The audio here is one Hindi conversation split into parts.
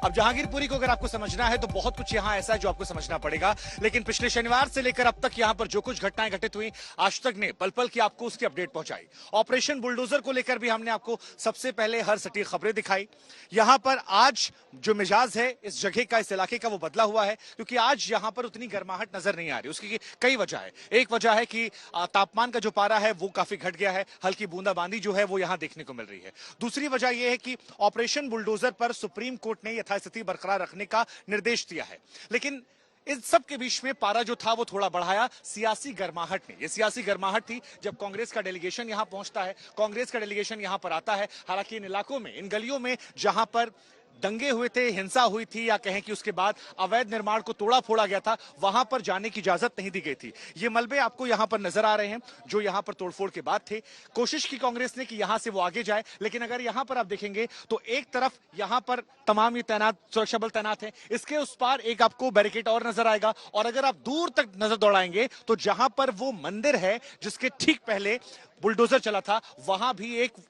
अब जहांगीरपुरी को अगर आपको समझना है तो बहुत कुछ यहां ऐसा है जो आपको समझना पड़ेगा, लेकिन पिछले शनिवार से लेकर अब तक यहां पर जो कुछ घटनाएं घटित हुई, आज तक ने पल पल की आपको उसकी अपडेट पहुंचाई। ऑपरेशन बुलडोजर को लेकर भी हमने आपको सबसे पहले हर सटीक खबरें दिखाई। यहां पर आज जो मिजाज है इस जगह का, इस इलाके का, वो बदला हुआ है, क्योंकि आज यहां पर उतनी गर्माहट नजर नहीं आ रही। उसकी कई वजह है। एक वजह है कि तापमान का जो पारा है वो काफी घट गया है, हल्की बूंदाबांदी जो है वो यहां देखने को मिल रही है। दूसरी वजह यह है कि ऑपरेशन बुलडोजर पर सुप्रीम कोर्ट ने यथास्थिति बरकरार रखने का निर्देश दिया है, लेकिन इस सब के बीच में पारा जो था वो थोड़ा बढ़ाया सियासी गर्माहट ने। ये सियासी गर्माहट थी जब कांग्रेस का डेलीगेशन यहां पहुंचता है, कांग्रेस का डेलीगेशन यहां पर आता है। हालांकि इन इलाकों में, इन गलियों में जहां पर दंगे हुए थे, हिंसा हुई थी, या कहें कि उसके बाद अवैध निर्माण को तोड़ा फोड़ा गया था, वहां पर जाने की इजाजत नहीं दी गई थी। ये मलबे आपको यहां पर नजर आ रहे हैं जो यहां पर तोड़फोड़ के बाद थे। कोशिश की कांग्रेस ने कि यहां से वो आगे जाए, लेकिन अगर यहां पर आप देखेंगे तो एक तरफ यहां पर तमाम ये तैनात सुरक्षा बल तैनात है, इसके उस पार एक आपको बैरिकेड और नजर आएगा, और अगर आप दूर तक नजर दौड़ाएंगे तो जहां पर वो मंदिर है जिसके ठीक पहले बुलडोजर चला था, वहां भी एक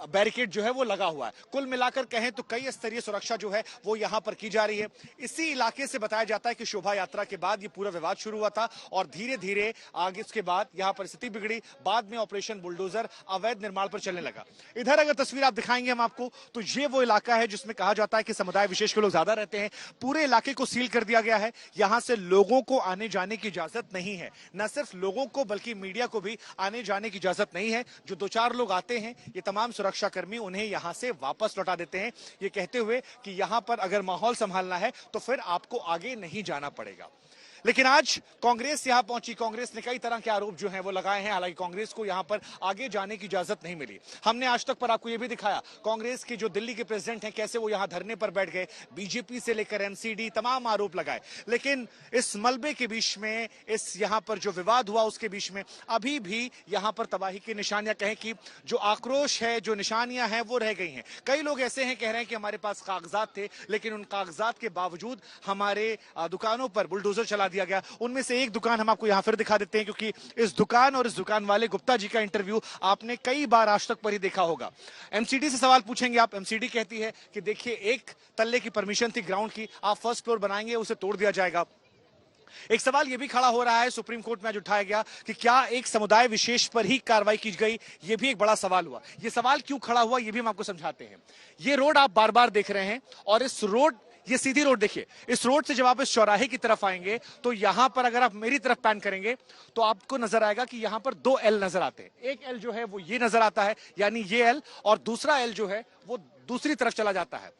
बैरिकेड जो है वो लगा हुआ है। कुल मिलाकर कहें तो कई स्तरीय सुरक्षा जो है वो यहां पर की जा रही है। इसी इलाके से बताया जाता है कि शोभा यात्रा के बाद ये पूरा विवाद शुरू हुआ था, और धीरे धीरे आगे उसके बाद यहां पर स्थिति बिगड़ी। बाद में ऑपरेशन बुलडोजर अवैध निर्माण पर चलने लगा। इधर अगर तस्वीर आप दिखाएंगे हम आपको, तो ये वो इलाका है जिसमें कहा जाता है कि समुदाय विशेष के लोग ज्यादा रहते हैं। पूरे इलाके को सील कर दिया गया है। यहां से लोगों को आने जाने की इजाजत नहीं है। न सिर्फ लोगों को बल्कि मीडिया को भी आने जाने की इजाजत नहीं है। जो दो चार लोग आते हैं, ये तमाम सुरक्षाकर्मी उन्हें यहां से वापस लौटा देते हैं, ये कहते हुए कि यहां पर अगर माहौल संभालना है तो फिर आपको आगे नहीं जाना पड़ेगा। लेकिन आज कांग्रेस यहां पहुंची। कांग्रेस ने कई तरह के आरोप जो हैं वो लगाए हैं। हालांकि कांग्रेस को यहां पर आगे जाने की इजाजत नहीं मिली। हमने आज तक पर आपको यह भी दिखाया कांग्रेस के जो दिल्ली के प्रेसिडेंट हैं कैसे वो यहां धरने पर बैठ गए, बीजेपी से लेकर एमसीडी तमाम आरोप लगाए। लेकिन इस मलबे के बीच में, इस यहां पर जो विवाद हुआ उसके बीच में अभी भी यहां पर तबाही की निशानियां, कहें कि जो आक्रोश है, जो निशानियां हैं वो रह गई हैं। कई लोग ऐसे हैं कह रहे हैं कि हमारे पास कागजात थे, लेकिन उन कागजात के बावजूद हमारे दुकानों पर बुलडोजर चला दिया गया। उनमें से एक दुकान हम आपको यहां फिर दिखा देते हैं, क्योंकि इस दुकान और इस दुकान वाले गुप्ता जी का इंटरव्यू आपने कई बार आज तक पर ही देखा होगा। एमसीडी से सवाल पूछेंगे आप, एमसीडी कहती है कि देखिए एक तल्ले की परमिशन थी ग्राउंड की, आप फर्स्ट फ्लोर बनाएंगे उसे तोड़ दिया जाएगा। एक सवाल यह भी खड़ा हो रहा है, सुप्रीम कोर्ट में आज उठाया गया कि क्या एक समुदाय विशेष पर ही कार्रवाई की गई। यह भी एक बड़ा सवाल हुआ। यह सवाल क्यों खड़ा हुआ यह भी हम आपको समझाते हैं। यह रोड आप बार बार देख रहे हैं, और इस रोड, ये सीधी रोड देखिए, इस रोड से जब आप इस चौराहे की तरफ आएंगे तो यहां पर अगर आप मेरी तरफ पैन करेंगे तो आपको नजर आएगा कि यहां पर दो एल नजर आते हैं। एक एल जो है वो ये नजर आता है, यानी ये एल, और दूसरा एल जो है वो दूसरी तरफ चला जाता है,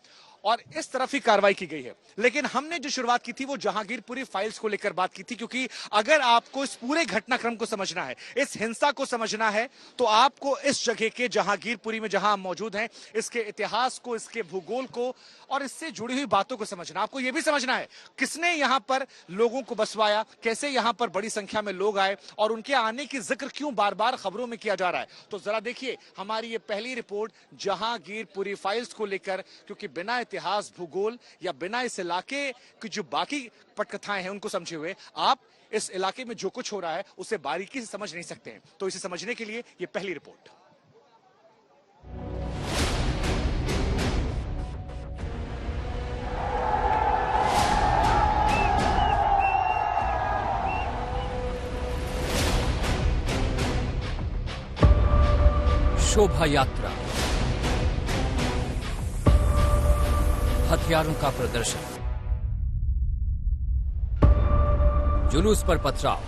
और इस तरफ ही कार्रवाई की गई है। लेकिन हमने जो शुरुआत की थी वो जहांगीरपुरी फाइल्स को लेकर बात की थी, क्योंकि अगर आपको इस पूरे घटनाक्रम को समझना है, इस हिंसा को समझना है, तो आपको इस जगह के जहांगीरपुरी में जहां हम मौजूद हैं, इसके इतिहास को, इसके भूगोल को और इससे जुड़ी हुई बातों को समझना। आपको यह भी समझना है किसने यहां पर लोगों को बसवाया, कैसे यहां पर बड़ी संख्या में लोग आए, और उनके आने की जिक्र क्यों बार बार खबरों में किया जा रहा है। तो जरा देखिए हमारी ये पहली रिपोर्ट जहांगीरपुरी फाइल्स को लेकर, क्योंकि बिना इतिहास, भूगोल या बिना इस इलाके की जो बाकी पटकथाएं हैं उनको समझे हुए आप इस इलाके में जो कुछ हो रहा है उसे बारीकी से समझ नहीं सकते हैं। तो इसे समझने के लिए ये पहली रिपोर्ट। शोभा यात्रा, हथियारों का प्रदर्शन, जुलूस पर पथराव,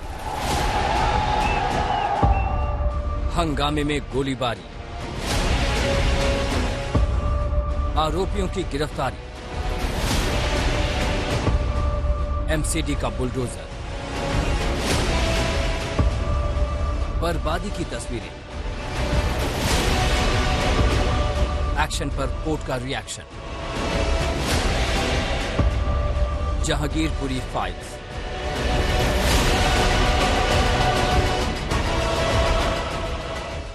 हंगामे में गोलीबारी, आरोपियों की गिरफ्तारी, एमसीडी का बुलडोजर, बर्बादी की तस्वीरें, एक्शन पर कोर्ट का रिएक्शन। जहांगीरपुरी फाइल्स।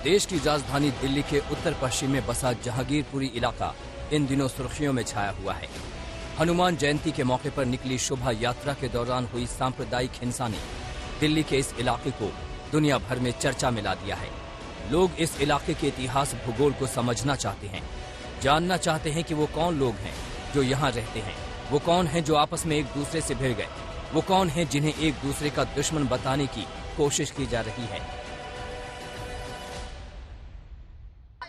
देश की राजधानी दिल्ली के उत्तर पश्चिम में बसा जहांगीरपुरी इलाका इन दिनों सुर्खियों में छाया हुआ है। हनुमान जयंती के मौके पर निकली शोभा यात्रा के दौरान हुई सांप्रदायिक हिंसा ने दिल्ली के इस इलाके को दुनिया भर में चर्चा में ला दिया है। लोग इस इलाके के इतिहास भूगोल को समझना चाहते हैं, जानना चाहते हैं कि वो कौन लोग हैं जो यहाँ रहते हैं? वो कौन हैं जो आपस में एक दूसरे से भिड़ गए? वो कौन हैं जिन्हें एक दूसरे का दुश्मन बताने की कोशिश की जा रही है?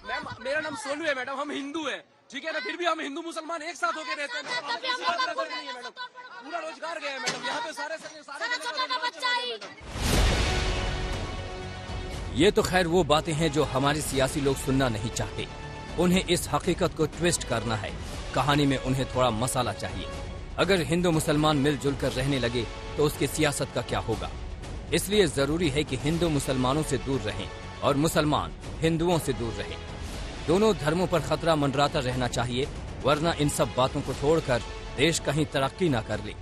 मैम, मेरा नाम सोनू है मैडम, हम हिंदू हैं, ठीक है ना, फिर भी हम हिंदू मुसलमान एक साथ होकर रहते हैं मैडम, किसी बात का फर्क नहीं है मैडम, पूरा रोजगार गया है मैडम, यहाँ पे सारे ये तो खैर वो बातें हैं जो हमारे सियासी लोग सुनना नहीं चाहते। उन्हें इस हकीकत को ट्विस्ट करना है। कहानी में उन्हें थोड़ा मसाला चाहिए। अगर हिंदू मुसलमान मिलजुल कर रहने लगे तो उसकी सियासत का क्या होगा? इसलिए जरूरी है कि हिंदू मुसलमानों से दूर रहें और मुसलमान हिंदुओं से दूर रहें। दोनों धर्मों पर खतरा मंडराता रहना चाहिए, वरना इन सब बातों को छोड़कर देश कहीं तरक्की न कर ले,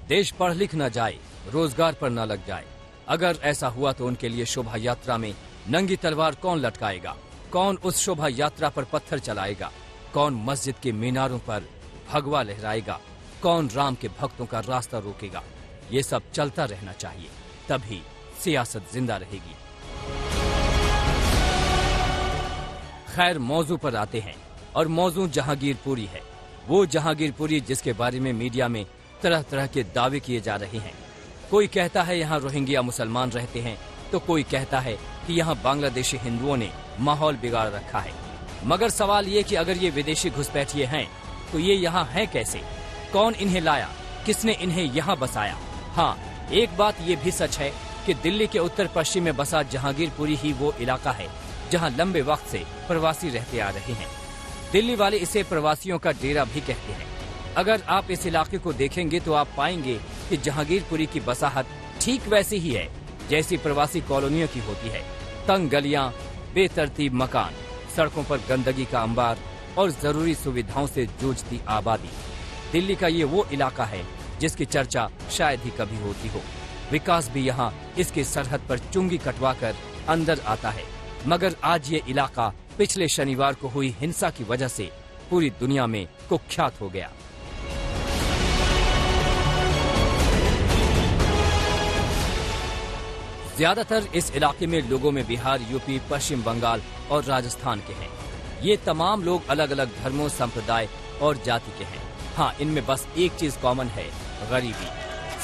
देश पढ़ लिख न जाए, रोजगार पर न लग जाए। अगर ऐसा हुआ तो उनके लिए शोभा यात्रा में नंगी तलवार कौन लटकाएगा? कौन उस शोभा यात्रा पर पत्थर चलाएगा? कौन मस्जिद के मीनारों पर भगवा लहराएगा? कौन राम के भक्तों का रास्ता रोकेगा? ये सब चलता रहना चाहिए, तभी सियासत जिंदा रहेगी। खैर, मौजू पर आते हैं, और मौजू जहांगीरपुरी है। वो जहांगीरपुरी जिसके बारे में मीडिया में तरह तरह के दावे किए जा रहे हैं। कोई कहता है यहाँ रोहिंग्या मुसलमान रहते हैं, तो कोई कहता है कि यहाँ बांग्लादेशी हिंदुओं ने माहौल बिगाड़ रखा है। मगर सवाल ये कि अगर ये विदेशी घुसपैठिए हैं तो ये यहाँ हैं कैसे? कौन इन्हें लाया? किसने इन्हें यहाँ बसाया? हाँ, एक बात ये भी सच है कि दिल्ली के उत्तर पश्चिम में बसा जहांगीरपुरी ही वो इलाका है जहाँ लंबे वक्त से प्रवासी रहते आ रहे हैं। दिल्ली वाले इसे प्रवासियों का डेरा भी कहते हैं। अगर आप इस इलाके को देखेंगे तो आप पाएंगे कि जहांगीरपुरी की बसाहट ठीक वैसी ही है जैसी प्रवासी कॉलोनियों की होती है। तंग गलियां, बेतरतीब मकान, सड़कों पर गंदगी का अंबार और जरूरी सुविधाओं से जूझती आबादी। दिल्ली का ये वो इलाका है जिसकी चर्चा शायद ही कभी होती हो। विकास भी यहाँ इसकी सरहद पर चुंगी कटवाकर अंदर आता है। मगर आज ये इलाका पिछले शनिवार को हुई हिंसा की वजह से पूरी दुनिया में कुख्यात हो गया। ज्यादातर इस इलाके में लोगों में बिहार, यूपी, पश्चिम बंगाल और राजस्थान के हैं। ये तमाम लोग अलग अलग धर्मों, संप्रदाय और जाति के हैं। हाँ, इनमें बस एक चीज कॉमन है, गरीबी।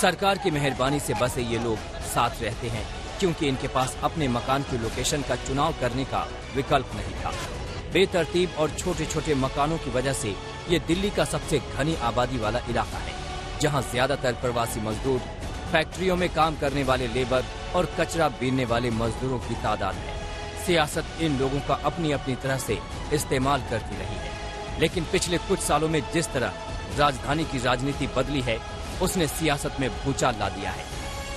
सरकार की मेहरबानी से बसे ये लोग साथ रहते हैं क्योंकि इनके पास अपने मकान की लोकेशन का चुनाव करने का विकल्प नहीं था। बेतरतीब और छोटे छोटे मकानों की वजह से ये दिल्ली का सबसे घनी आबादी वाला इलाका है, जहाँ ज्यादातर प्रवासी मजदूर, फैक्ट्रियों में काम करने वाले लेबर और कचरा बीनने वाले मजदूरों की तादाद है। सियासत इन लोगों का अपनी अपनी तरह से इस्तेमाल करती रही है, लेकिन पिछले कुछ सालों में जिस तरह राजधानी की राजनीति बदली है उसने सियासत में भूचाल ला दिया है।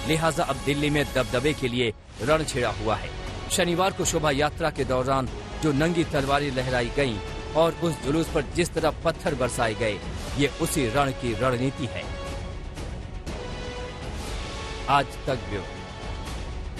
लिहाजा अब दिल्ली में दबदबे के लिए रण छिड़ा हुआ है। शनिवार को शोभा यात्रा के दौरान जो नंगी तलवारें लहराई गईं और उस जुलूस पर जिस तरह पत्थर बरसाए गए, ये उसी रण की रणनीति है। आज तक ब्यूरो।